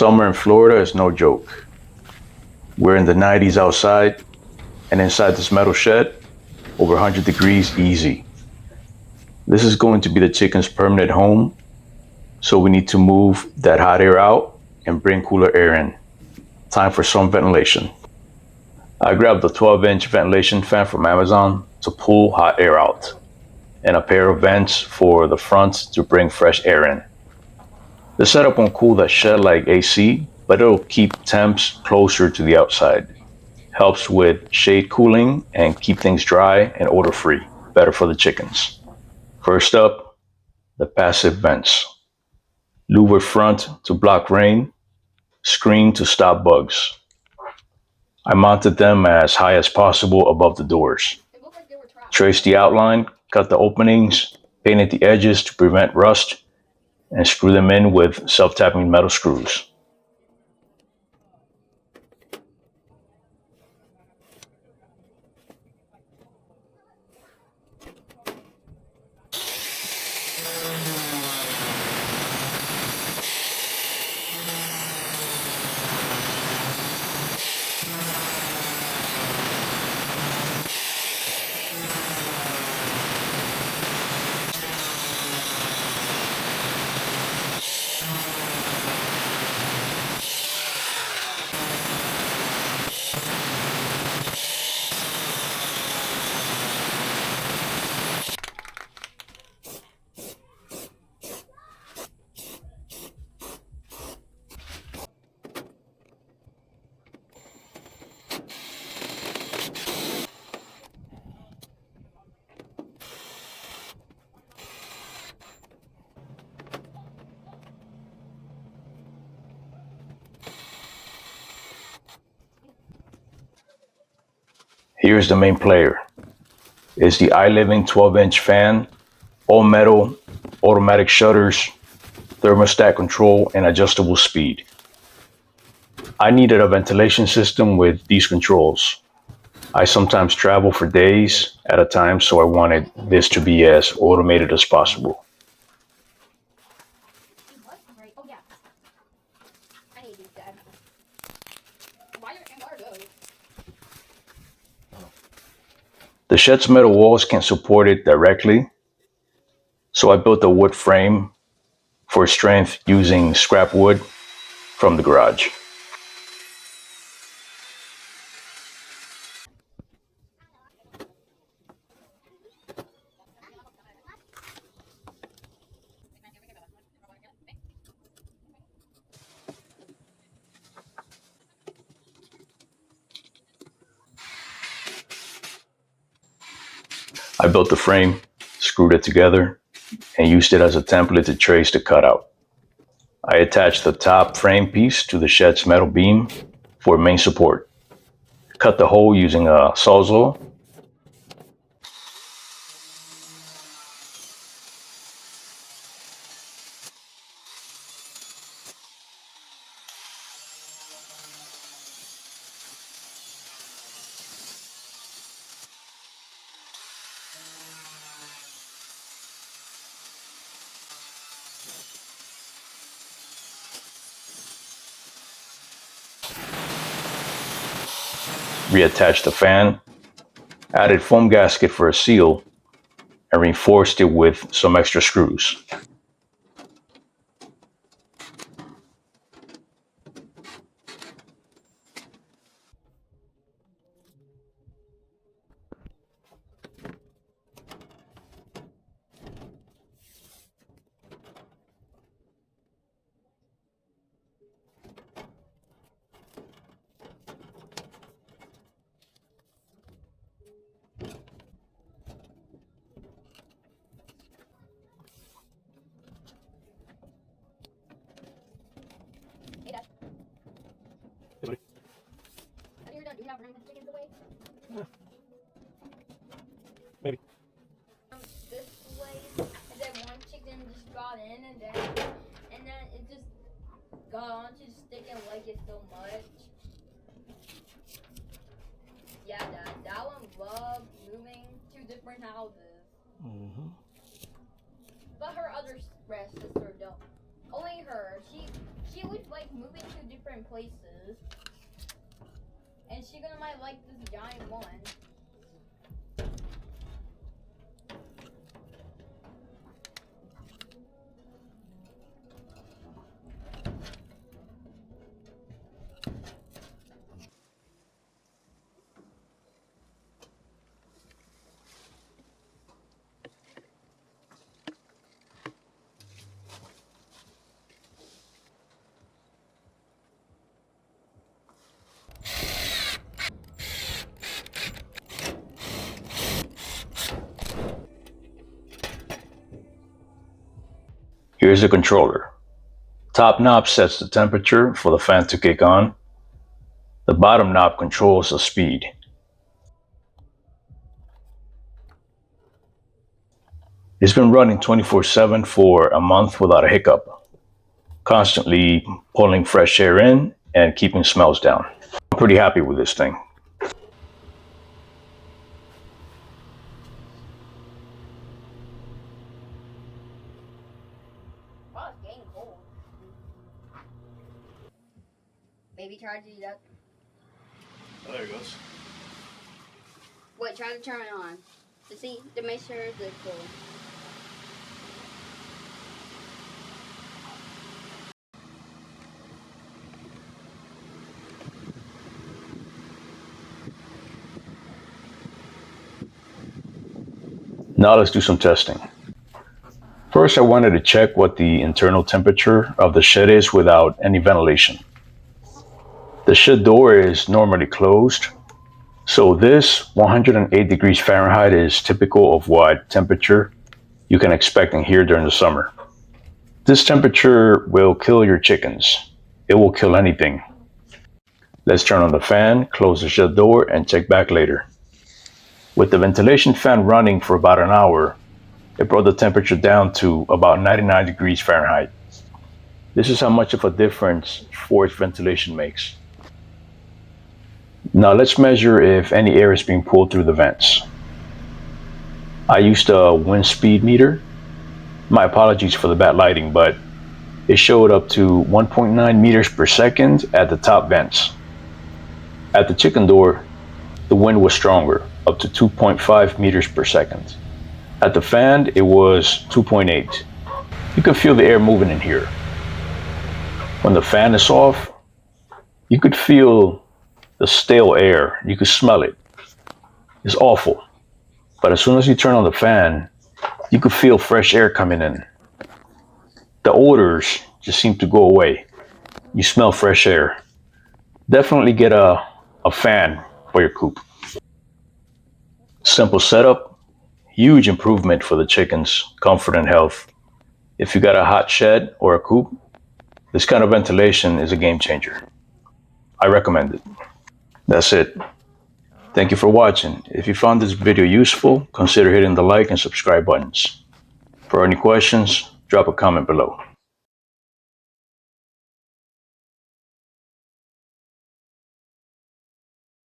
Summer in Florida is no joke. We're in the 90s outside, and inside this metal shed, over 100 degrees easy. This is going to be the chicken's permanent home, so we need to move that hot air out and bring cooler air in. Time for some ventilation. I grabbed the 12-inch ventilation fan from Amazon to pull hot air out, and a pair of vents for the front to bring fresh air in. The setup won't cool the shed like AC, but it'll keep temps closer to the outside. Helps with shade cooling and keep things dry and odor free. Better for the chickens. First up, the passive vents. Louver front to block rain, screen to stop bugs. I mounted them as high as possible above the doors. Traced the outline, cut the openings, painted the edges to prevent rust, and screw them in with self-tapping metal screws. Here's the main player. It's the iLIVING 12-inch fan, all metal, automatic shutters, thermostat control, and adjustable speed. I needed a ventilation system with these controls. I sometimes travel for days at a time, so I wanted this to be as automated as possible. The shed's metal walls can't support it directly, so I built a wood frame for strength using scrap wood from the garage. I built the frame, screwed it together, and used it as a template to trace the cutout. I attached the top frame piece to the shed's metal beam for main support. Cut the hole using a sawzall. Reattached the fan, added foam gasket for a seal, and reinforced it with some extra screws. Maybe. This place, and then one chicken just got in, and then it just got onto sticking like it so much. Yeah, that one loved moving to different houses. But her other sister don't. Only her. she was like moving to different places. And she gonna might like this giant one. Here's the controller. Top knob sets the temperature for the fan to kick on. The bottom knob controls the speed. It's been running 24/7 for a month without a hiccup, constantly pulling fresh air in and keeping smells down. I'm pretty happy with this thing. Oh, it's getting cold. Maybe try to do that. Oh, there it goes. Wait, try to turn it on. To see, to make sure it's cool. Now let's do some testing. First, I wanted to check what the internal temperature of the shed is without any ventilation. The shed door is normally closed, so this 108 degrees Fahrenheit is typical of what temperature you can expect in here during the summer. This temperature will kill your chickens. It will kill anything. Let's turn on the fan, close the shed door, and check back later. With the ventilation fan running for about an hour, it brought the temperature down to about 99 degrees Fahrenheit. This is how much of a difference forced ventilation makes. Now let's measure if any air is being pulled through the vents. I used a wind speed meter. My apologies for the bad lighting, but it showed up to 1.9 meters per second at the top vents. At the chicken door, the wind was stronger, up to 2.5 meters per second. At the fan, it was 2.8. You can feel the air moving in here. When the fan is off, you could feel the stale air. You could smell it. It's awful. But as soon as you turn on the fan, you could feel fresh air coming in. The odors just seem to go away. You smell fresh air. Definitely get a fan for your coop. Simple setup, huge improvement for the chickens' comfort and health. If you got a hot shed or a coop, this kind of ventilation is a game changer. I recommend it. That's it. Thank you for watching. If you found this video useful, consider hitting the like and subscribe buttons. For any questions, drop a comment below.